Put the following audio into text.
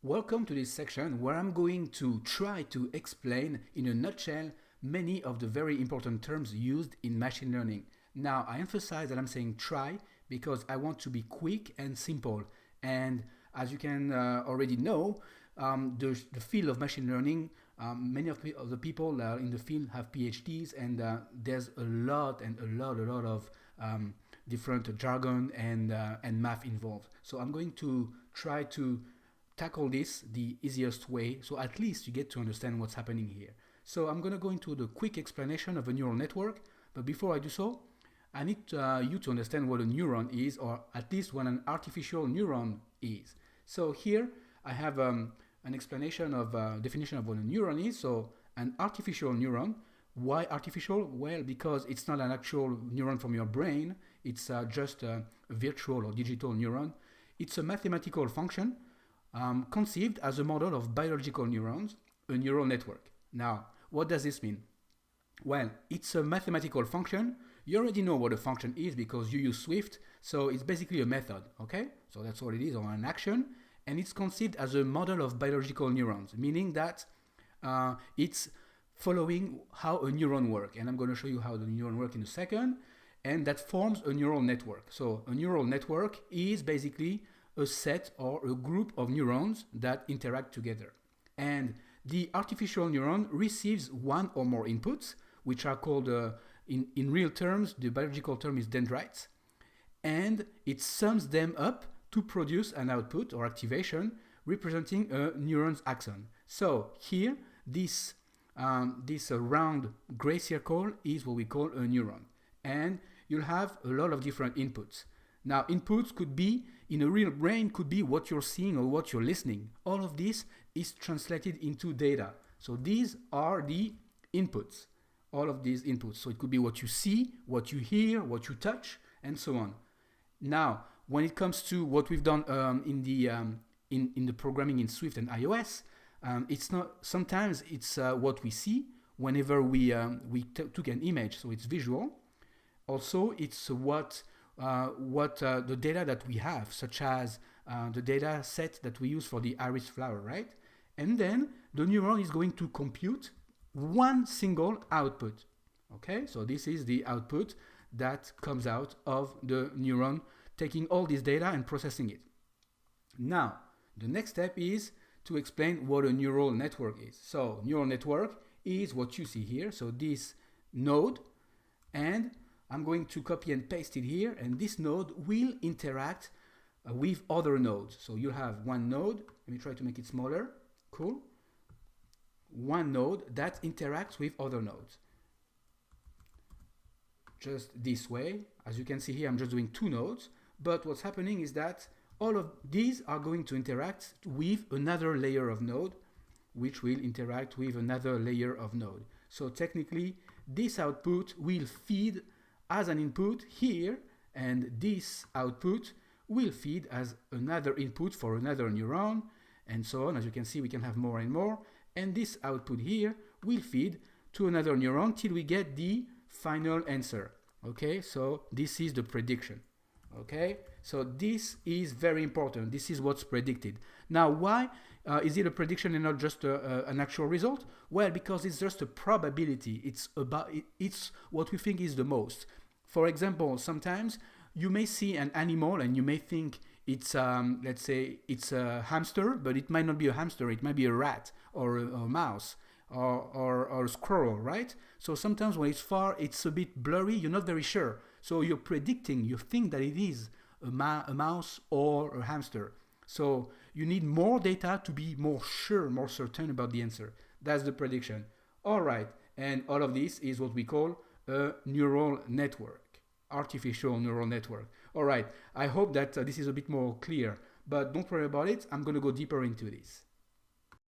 Welcome to this section where I'm going to try to explain in a nutshell many of the very important terms used in machine learning. Now, I emphasize that I'm saying try because I want to be quick and simple. And as you can already know, the field of machine learning, many of the people in the field have PhDs, and there's a lot of different jargon and math involved. So I'm going to try to tackle this the easiest way, so at least you get to understand what's happening here. So I'm going to go into the quick explanation of a neural network, but before I do so, I need you to understand what a neuron is, or at least what an artificial neuron is. So here I have an explanation of definition of what a neuron is. So an artificial neuron. Why artificial? Well, because it's not an actual neuron from your brain. It's just a virtual or digital neuron. It's a mathematical function conceived as a model of biological neurons, a neural network. Now, what does this mean? Well, it's a mathematical function. You already know what a function is because you use Swift, so it's basically a method, okay? So that's what it is, or an action, and it's conceived as a model of biological neurons, meaning that it's following how a neuron works, and I'm going to show you how the neuron works in a second, and that forms a neural network. So a neural network is basically a set or a group of neurons that interact together. And the artificial neuron receives one or more inputs, which are called, in real terms, the biological term is dendrites, and it sums them up to produce an output or activation representing a neuron's axon. So here, this round gray circle is what we call a neuron. And you'll have a lot of different inputs. Now, inputs could be, in a real brain, could be what you're seeing or what you're listening. All of this is translated into data. So these are the inputs, all of these inputs. So it could be what you see, what you hear, what you touch, and so on. Now, when it comes to what we've done in the programming in Swift and iOS, it's not, sometimes it's what we see whenever we took an image, so it's visual. Also, it's what the data that we have, such as the data set that we use for the iris flower, right? And then the neuron is going to compute one single output. Okay, so this is the output that comes out of the neuron, taking all this data and processing it. Now, the next step is to explain what a neural network is. So, neural network is what you see here. So this node, and I'm going to copy and paste it here, and this node will interact with other nodes. So you'll have one node. Let me try to make it smaller. Cool. One node that interacts with other nodes. Just this way. As you can see here, I'm just doing two nodes. But what's happening is that all of these are going to interact with another layer of node, which will interact with another layer of node. So technically, this output will feed as an input here, and this output will feed as another input for another neuron, and so on. As you can see, we can have more and more, and this output here will feed to another neuron till we get the final answer. Okay, so this is the prediction. Okay, so this is very important. This is what's predicted. Now, why is it a prediction and not just an actual result? Well, because it's just a probability. It's what we think is the most. For example, sometimes you may see an animal and you may think it's, let's say, it's a hamster, but it might not be a hamster. It might be a rat or a mouse or a squirrel, right? So sometimes when it's far, it's a bit blurry. You're not very sure. So you're predicting, you think that it is a mouse or a hamster. So you need more data to be more sure, more certain about the answer. That's the prediction. All right, and all of this is what we call a neural network, artificial neural network. All right, I hope that this is a bit more clear, but don't worry about it. I'm going to go deeper into this.